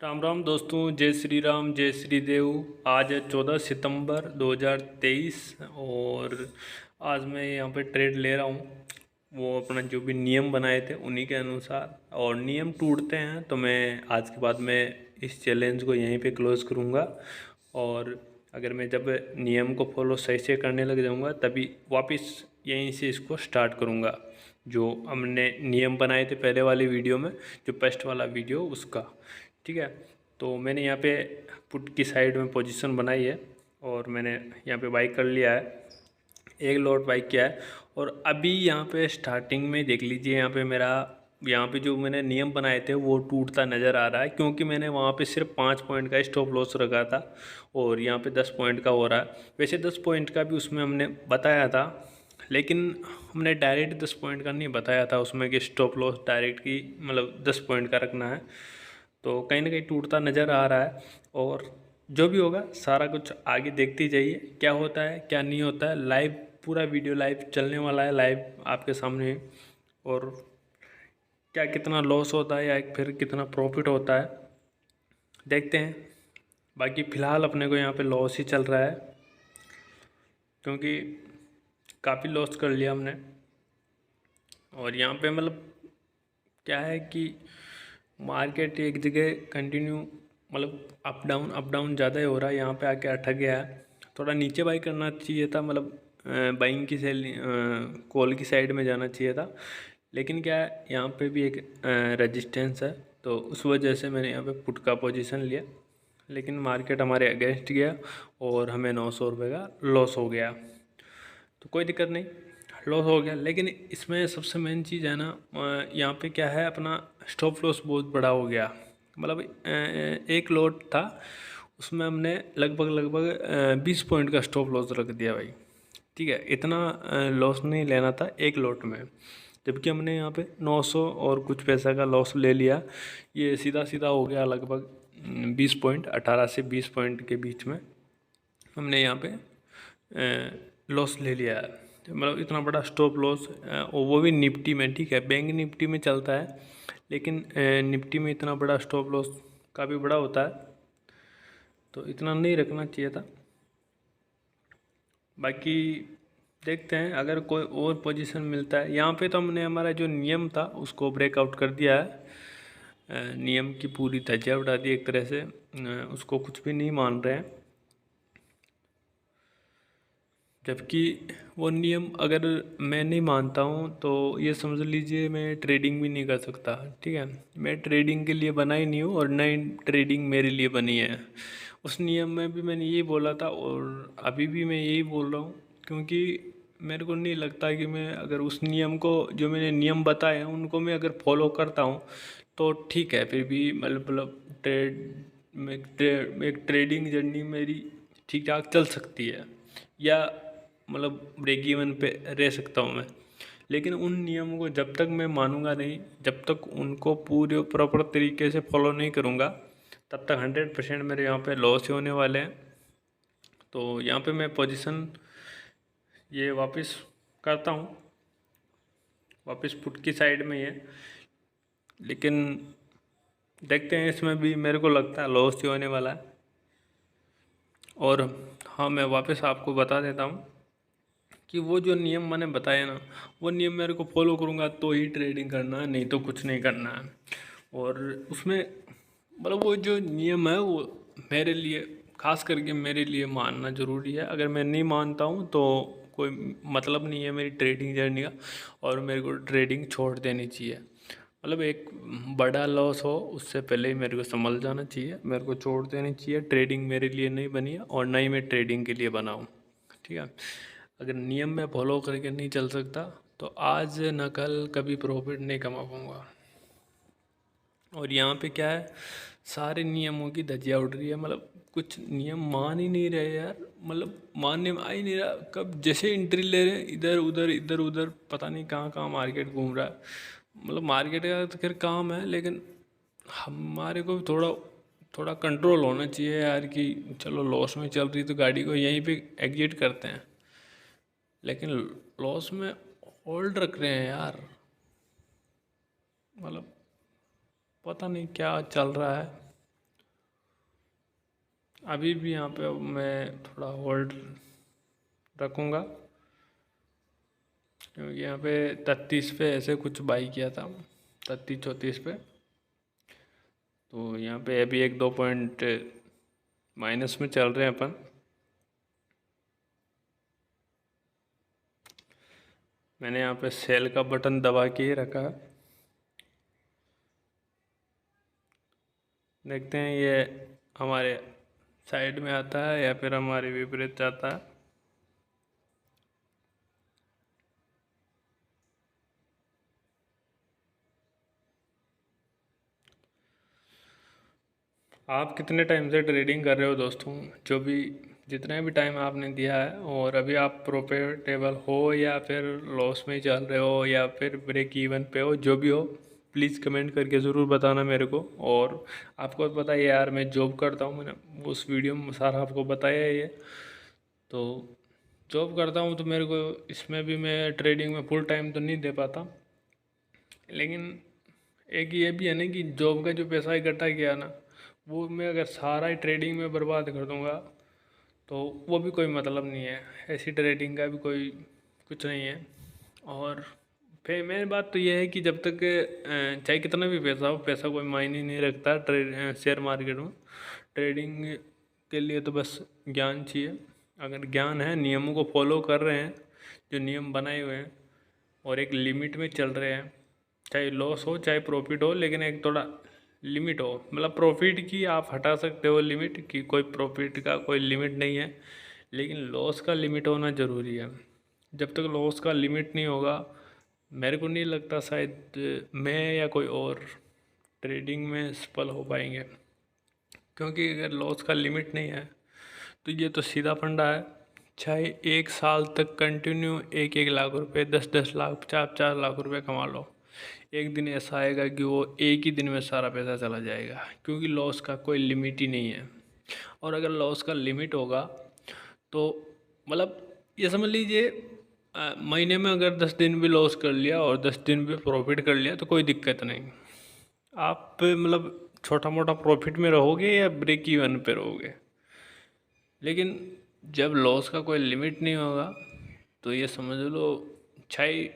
राम राम दोस्तों, जय श्री राम, जय श्री देव। आज है 14 सितंबर 2023 और आज मैं यहाँ पे ट्रेड ले रहा हूँ। वो अपना जो भी नियम बनाए थे उन्हीं के अनुसार, और नियम टूटते हैं तो मैं आज के बाद मैं इस चैलेंज को यहीं पे क्लोज करूँगा। और अगर मैं जब नियम को फॉलो सही से करने लग जाऊँगा तभी वापस यहीं से इसको स्टार्ट करूँगा। जो हमने नियम बनाए थे पहले वाली वीडियो में, जो फर्स्ट वाला वीडियो उसका, ठीक है। तो मैंने यहाँ पे पुट की साइड में पोजीशन बनाई है और मैंने यहाँ पे बाई कर लिया है, एक लॉट बाई किया है। और अभी यहाँ पे स्टार्टिंग में देख लीजिए, यहाँ पे जो मैंने नियम बनाए थे वो टूटता नज़र आ रहा है, क्योंकि मैंने वहाँ पे सिर्फ 5 पॉइंट का स्टॉप लॉस रखा था और यहाँ पे 10 पॉइंट का हो रहा है। वैसे 10 पॉइंट का भी उसमें हमने बताया था, लेकिन हमने डायरेक्ट 10 पॉइंट का नहीं बताया था उसमें कि स्टॉप लॉस डायरेक्ट की मतलब 10 पॉइंट का रखना है। तो कहीं ना कहीं टूटता नज़र आ रहा है। और जो भी होगा सारा कुछ आगे देखते जाइए, क्या होता है क्या नहीं होता है। लाइव पूरा वीडियो लाइव चलने वाला है, लाइव आपके सामने। और क्या कितना लॉस होता है या फिर कितना प्रॉफिट होता है देखते हैं। बाकी फ़िलहाल अपने को यहाँ पे लॉस ही चल रहा है, क्योंकि काफ़ी लॉस कर लिया हमने। और यहाँ पे मतलब क्या है कि मार्केट एक जगह कंटिन्यू मतलब अप डाउन ज़्यादा ही हो रहा है। यहाँ पे आके अटक गया है। थोड़ा नीचे बाई करना चाहिए था, मतलब बाइंग की सेल कॉल की साइड में जाना चाहिए था। लेकिन क्या है, यहाँ पे भी एक रेजिस्टेंस है, तो उस वजह से मैंने यहाँ पे पुट का पोजीशन लिया। लेकिन मार्केट हमारे अगेंस्ट गया और हमें 900 रुपये का लॉस हो गया। तो कोई दिक्कत नहीं, लॉस हो गया। लेकिन इसमें सबसे मेन चीज़ है ना, यहाँ पे क्या है, अपना स्टॉप लॉस बहुत बड़ा हो गया। मतलब एक लॉट था, उसमें हमने लगभग 20 पॉइंट का स्टॉप लॉस रख दिया भाई। ठीक है, इतना लॉस नहीं लेना था एक लॉट में, जबकि हमने यहाँ पे 900 और कुछ पैसा का लॉस ले लिया। ये सीधा सीधा हो गया लगभग 20 पॉइंट, 18 से 20 पॉइंट के बीच में हमने यहाँ पे लॉस ले लिया है। मतलब इतना बड़ा स्टॉप लॉस, और वो भी निफ्टी में। ठीक है, बैंक निफ्टी में चलता है, लेकिन निफ्टी में इतना बड़ा स्टॉप लॉस काफ़ी बड़ा होता है, तो इतना नहीं रखना चाहिए था। बाकी देखते हैं अगर कोई और पोजीशन मिलता है। यहाँ पे तो हमने हमारा जो नियम था उसको ब्रेकआउट कर दिया है। नियम की पूरी धज्जियाँ उड़ा दी एक तरह से, उसको कुछ भी नहीं मान रहे हैं। जबकि वो नियम अगर मैं नहीं मानता हूँ तो ये समझ लीजिए मैं ट्रेडिंग भी नहीं कर सकता। ठीक है, मैं ट्रेडिंग के लिए बना ही नहीं हूँ और न ही ट्रेडिंग मेरे लिए बनी है। उस नियम में भी मैंने यही बोला था और अभी भी मैं यही बोल रहा हूँ, क्योंकि मेरे को नहीं लगता कि मैं अगर उस नियम को, जो मैंने नियम बताए हैं उनको मैं अगर फॉलो करता हूँ तो ठीक है। फिर भी मतलब एक ट्रेडिंग जर्नी मेरी ठीक ठाक चल सकती है, या मतलब ब्रेक इवन पे रह सकता हूँ मैं। लेकिन उन नियमों को जब तक मैं मानूंगा नहीं, जब तक उनको पूरे प्रॉपर तरीके से फॉलो नहीं करूँगा, तब तक 100% मेरे यहाँ पे लॉस ही होने वाले हैं। तो यहाँ पे मैं पोजीशन ये वापस करता हूँ, वापस पुट की साइड में ही है। लेकिन देखते हैं, इसमें भी मेरे को लगता है लॉस ही होने वाला है। और हाँ, मैं वापस आपको बता देता हूँ कि वो जो नियम मैंने बताया ना, वो नियम मेरे को फॉलो करूँगा तो ही ट्रेडिंग करना है, नहीं तो कुछ नहीं करना है। और उसमें मतलब वो जो नियम है वो मेरे लिए, खास करके मेरे लिए मानना ज़रूरी है। अगर मैं नहीं मानता हूँ तो कोई मतलब नहीं है मेरी ट्रेडिंग जर्नी का, और मेरे को ट्रेडिंग छोड़ देनी चाहिए। मतलब एक बड़ा लॉस हो उससे पहले ही मेरे को संभल जाना चाहिए, मेरे को छोड़ देनी चाहिए। ट्रेडिंग मेरे लिए नहीं बनी है और ना ही मैं ट्रेडिंग के लिए बना हूँ। ठीक है, अगर नियम में फॉलो करके नहीं चल सकता तो आज न कल कभी प्रॉफिट नहीं कमा पाऊँगा। और यहाँ पे क्या है, सारे नियमों की धज्जियाँ उड़ रही है। मतलब कुछ नियम मान ही नहीं रहे यार, मतलब मानने में आ ही नहीं रहा। कब जैसे एंट्री ले रहे इधर उधर पता नहीं कहाँ कहाँ मार्केट घूम रहा है। मतलब मार्केट का तो खैर काम है, लेकिन हमारे को थोड़ा थोड़ा कंट्रोल होना चाहिए यार, कि चलो लॉस में चल रही तो गाड़ी को यहीं पे एग्जिट करते हैं। लेकिन लॉस में होल्ड रख रहे हैं यार, मतलब पता नहीं क्या चल रहा है। अभी भी यहाँ पे मैं थोड़ा होल्ड रखूँगा, क्योंकि यहाँ पे 33 पे ऐसे कुछ बाई किया था, 33-34 पे। तो यहाँ पे अभी 1-2 पॉइंट माइनस में चल रहे हैं अपन। मैंने यहाँ पे सेल का बटन दबा के ही रखा है। देखते हैं ये हमारे साइड में आता है या फिर हमारे विपरीत जाता है। आप कितने टाइम से ट्रेडिंग कर रहे हो दोस्तों? जो भी जितना भी टाइम आपने दिया है, और अभी आप प्रॉफिटेबल हो या फिर लॉस में चल रहे हो या फिर ब्रेक इवन पे हो, जो भी हो, प्लीज़ कमेंट करके ज़रूर बताना मेरे को। और आपको तो पता है यार, मैं जॉब करता हूँ, मैंने उस वीडियो में सारा आपको बताया है ये। तो जॉब करता हूँ तो मेरे को इसमें भी मैं ट्रेडिंग में फुल टाइम तो नहीं दे पाता, लेकिन एक ये भी है ना कि जॉब का जो पैसा इकट्ठा किया ना, वो मैं अगर सारा ही ट्रेडिंग में बर्बाद कर दूंगा तो वो भी कोई मतलब नहीं है। ऐसी ट्रेडिंग का भी कोई कुछ नहीं है। और फिर मेन बात तो ये है कि जब तक चाहे कितना भी पैसा हो, पैसा कोई मायने नहीं रखता शेयर मार्केट में। ट्रेडिंग के लिए तो बस ज्ञान चाहिए। अगर ज्ञान है, नियमों को फॉलो कर रहे हैं, जो नियम बनाए हुए हैं, और एक लिमिट में चल रहे हैं, चाहे लॉस हो चाहे प्रॉफिट हो, लेकिन एक थोड़ा लिमिट हो। मतलब प्रॉफिट की आप हटा सकते हो लिमिट कि कोई प्रॉफिट का कोई लिमिट नहीं है, लेकिन लॉस का लिमिट होना ज़रूरी है। जब तक लॉस का लिमिट नहीं होगा, मेरे को नहीं लगता शायद मैं या कोई और ट्रेडिंग में सफल हो पाएंगे। क्योंकि अगर लॉस का लिमिट नहीं है तो ये तो सीधा फंडा है। चाहे 1 साल तक कंटिन्यू 1-1 लाख रुपए, 10-10 लाख, 4-4 लाख रुपए कमा लो, एक दिन ऐसा आएगा कि वो एक ही दिन में सारा पैसा चला जाएगा, क्योंकि लॉस का कोई लिमिट ही नहीं है। और अगर लॉस का लिमिट होगा तो मतलब ये समझ लीजिए, महीने में अगर 10 दिन भी लॉस कर लिया और 10 दिन भी प्रॉफिट कर लिया तो कोई दिक्कत नहीं। आप मतलब छोटा मोटा प्रॉफिट में रहोगे या ब्रेक इवन पे रहोगे, लेकिन जब लॉस का कोई लिमिट नहीं होगा तो ये समझ लो, छाई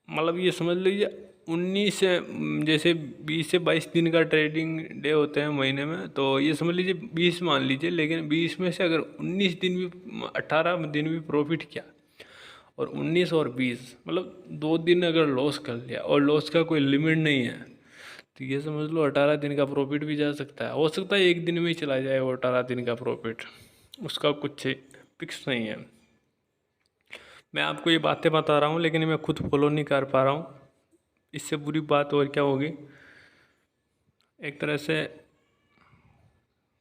मतलब ये समझ लीजिए 19 से, जैसे 20 से 22 दिन का ट्रेडिंग डे होते हैं महीने में, तो ये समझ लीजिए 20 मान लीजिए, लेकिन 20 में से अगर 19 दिन भी, 18 दिन भी प्रॉफिट किया, और 19 और 20 मतलब 2 दिन अगर लॉस कर लिया और लॉस का कोई लिमिट नहीं है, तो ये समझ लो 18 दिन का प्रॉफिट भी जा सकता है। हो सकता है एक दिन में ही चला जाए वो 18 दिन का प्रॉफिट, उसका कुछ फिक्स नहीं है। मैं आपको ये बातें बता रहा हूँ लेकिन मैं खुद फॉलो नहीं कर पा रहा हूँ। इससे बुरी बात और क्या होगी। एक तरह से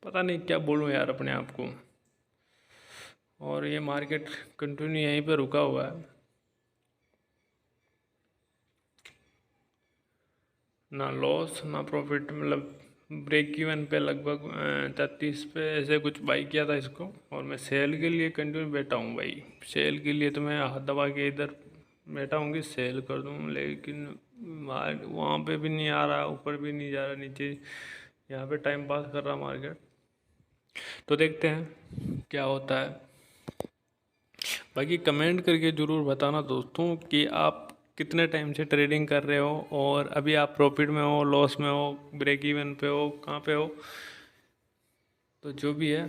पता नहीं क्या बोलूँ यार अपने आप को। और ये मार्केट कंटिन्यू यहीं पे रुका हुआ है, ना लॉस ना प्रॉफिट। मतलब ब्रेक इवन पे लगभग 33 पे ऐसे कुछ बाई किया था इसको, और मैं सेल के लिए कंटिन्यू बैठा हूँ भाई। सेल के लिए तो मैं हाथ दबा के इधर बैठा हूँ कि सेल कर दूँ, लेकिन वहाँ पे भी नहीं आ रहा, ऊपर भी नहीं जा रहा, नीचे यहाँ पे टाइम पास कर रहा मार्केट। तो देखते हैं क्या होता है। बाकी कमेंट करके ज़रूर बताना दोस्तों कि आप कितने टाइम से ट्रेडिंग कर रहे हो, और अभी आप प्रॉफिट में हो, लॉस में हो, ब्रेक इवन पे हो, कहाँ पे हो। तो जो भी है,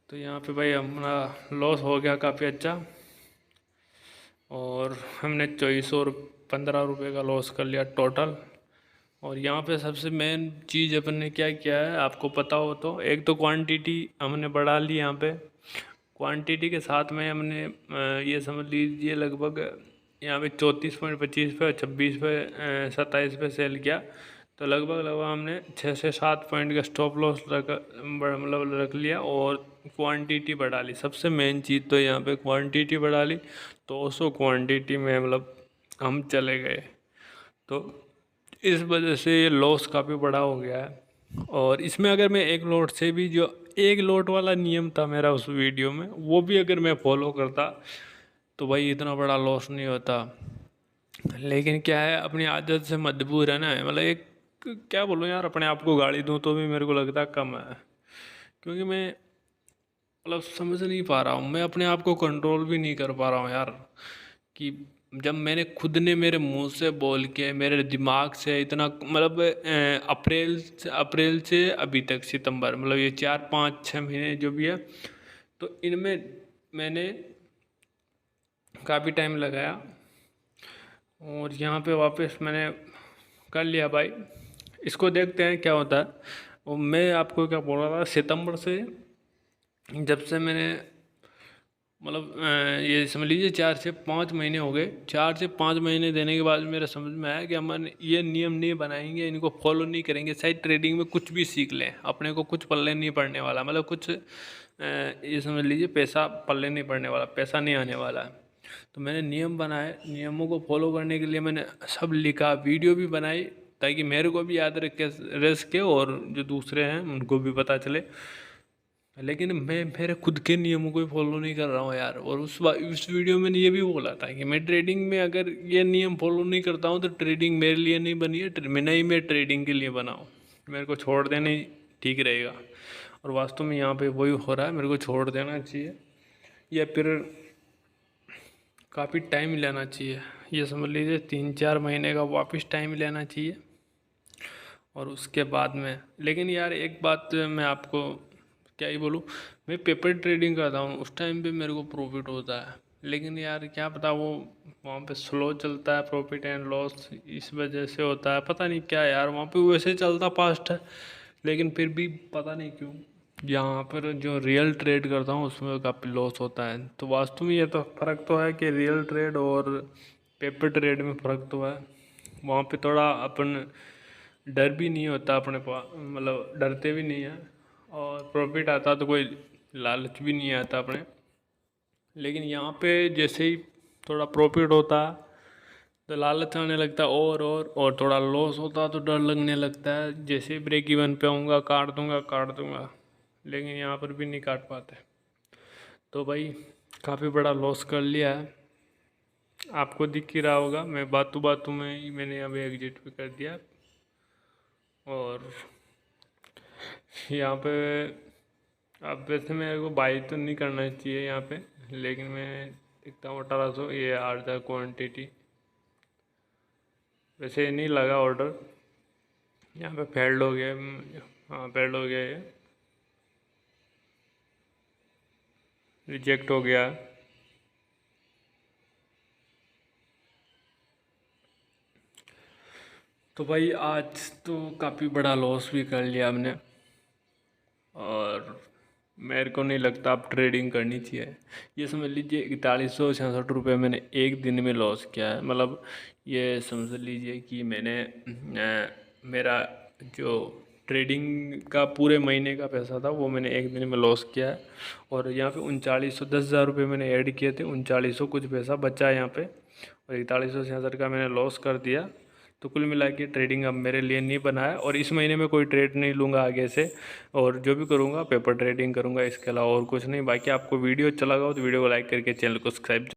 तो यहाँ पे भाई हमारा लॉस हो गया काफ़ी अच्छा, और हमने 24 और 15 रुपये का लॉस कर लिया टोटल। और यहाँ पे सबसे मेन चीज़ अपन ने क्या किया है आपको पता हो तो, एक तो क्वांटिटी हमने बढ़ा ली। यहाँ पे क्वांटिटी के साथ में हमने ये समझ लीजिए लगभग यहाँ पे 34.25 पे, 26 पे, 27 पे सेल किया। तो लगभग लगभग हमने 6 से 7 पॉइंट का स्टॉप लॉस मतलब रख लिया, और क्वांटिटी बढ़ा ली। सबसे मेन चीज़ तो यहाँ पे क्वांटिटी बढ़ा ली। 200 क्वांटिटी में मतलब हम चले गए, तो इस वजह से ये लॉस काफ़ी बड़ा हो गया है। और इसमें अगर मैं एक लोट से भी, जो एक लोट वाला नियम था मेरा उस वीडियो में, वो भी अगर मैं फॉलो करता तो भाई इतना बड़ा लॉस नहीं होता। लेकिन क्या है, अपनी आदत से मजबूर है ना। मतलब एक क्या बोलूँ यार, अपने आप को गाली दूँ तो भी मेरे को लगता कम है, क्योंकि मैं मतलब समझ नहीं पा रहा हूँ, मैं अपने आप को कंट्रोल भी नहीं कर पा रहा हूँ यार। कि जब मैंने खुद ने मेरे मुंह से बोल के मेरे दिमाग से इतना मतलब अप्रैल से अभी तक सितंबर, मतलब ये 4 5 6 महीने जो भी है, तो इनमें मैंने काफ़ी टाइम लगाया और यहाँ पे वापस मैंने कर लिया भाई। इसको देखते हैं क्या होता है। और मैं आपको क्या बोल रहा था, सितंबर से जब से मैंने मतलब ये समझ लीजिए 4 से 5 महीने हो गए। 4 से 5 महीने देने के बाद मेरा समझ में आया कि हम ये नियम नहीं बनाएंगे, इनको फॉलो नहीं करेंगे, शायद ट्रेडिंग में कुछ भी सीख लें, अपने को कुछ पल्ले नहीं पड़ने वाला, मतलब कुछ ये समझ लीजिए पैसा पल्ले नहीं पड़ने वाला, पैसा नहीं आने वाला है। तो मैंने नियम बनाए, नियमों को फॉलो करने के लिए मैंने सब लिखा, वीडियो भी बनाई, ताकि मेरे को भी याद रह सके और जो दूसरे हैं उनको भी पता चले। लेकिन मैं मेरे खुद के नियमों को ही फॉलो नहीं कर रहा हूँ यार। और उस वीडियो में मैंने ये भी बोला था कि मैं ट्रेडिंग में अगर ये नियम फॉलो नहीं करता हूँ तो ट्रेडिंग मेरे लिए नहीं बनी है, मैं नहीं, मैं ट्रेडिंग के लिए बना हूँ, मेरे को छोड़ देना ही ठीक रहेगा। और वास्तव में यहाँ पे वही हो रहा है, मेरे को छोड़ देना चाहिए या फिर काफ़ी टाइम लेना चाहिए। ये समझ लीजिए 3 4 महीने का वापस टाइम लेना चाहिए और उसके बाद में। लेकिन यार एक बात मैं आपको क्या ही बोलूँ, मैं पेपर ट्रेडिंग करता हूँ, उस टाइम पे मेरे को प्रॉफिट होता है। लेकिन यार क्या पता वो वहाँ पे स्लो चलता है, प्रॉफिट एंड लॉस इस वजह से होता है, पता नहीं क्या यार। वहाँ पे वैसे चलता फास्ट है, लेकिन फिर भी पता नहीं क्यों यहाँ पर जो रियल ट्रेड करता हूँ उसमें काफ़ी लॉस होता है। तो वास्तव में ये तो फ़र्क तो है कि रियल ट्रेड और पेपर ट्रेड में फ़र्क तो है। वहाँ पे थोड़ा अपन डर भी नहीं होता अपने पास, मतलब डरते भी नहीं है, और प्रॉफिट आता तो कोई लालच भी नहीं आता अपने। लेकिन यहाँ पे जैसे ही थोड़ा प्रॉफिट होता तो लालच आने लगता है, और थोड़ा लॉस होता तो डर लगने लगता है, जैसे ही ब्रेक इवन पे आऊँगा काट दूंगा। लेकिन यहाँ पर भी नहीं काट पाते। तो भाई काफ़ी बड़ा लॉस कर लिया है, आपको दिख ही रहा होगा। मैं बातों बातों में ही मैंने अभी एग्जिट भी कर दिया। और यहाँ पे अब वैसे मेरे को बाई तो नहीं करना चाहिए यहाँ पे, लेकिन मैं देखता हूँ 1800 ये आ रहा क्वान्टिटी। वैसे ये नहीं लगा ऑर्डर, यहाँ पे फेल्ड हो गया। हाँ फेल्ड हो गया, ये रिजेक्ट हो गया। तो भाई आज तो काफ़ी बड़ा लॉस भी कर लिया हमने, और मेरे को नहीं लगता आप ट्रेडिंग करनी चाहिए। ये समझ लीजिए 4166 रुपये मैंने एक दिन में लॉस किया है। मतलब ये समझ लीजिए कि मैंने मेरा जो ट्रेडिंग का पूरे महीने का पैसा था वो मैंने एक दिन में लॉस किया है। और यहाँ पे 10,000 मैंने ऐड किए थे, 3900 कुछ पैसा बचा है यहाँ पे, और 4166 का मैंने लॉस कर दिया। तो कुल मिला के ट्रेडिंग अब मेरे लिए नहीं बना है, और इस महीने में कोई ट्रेड नहीं लूँगा आगे से, और जो भी करूँगा पेपर ट्रेडिंग करूँगा, इसके अलावा और कुछ नहीं। बाकी आपको वीडियो अच्छा लगा हो तो वीडियो को लाइक करके चैनल को सब्सक्राइब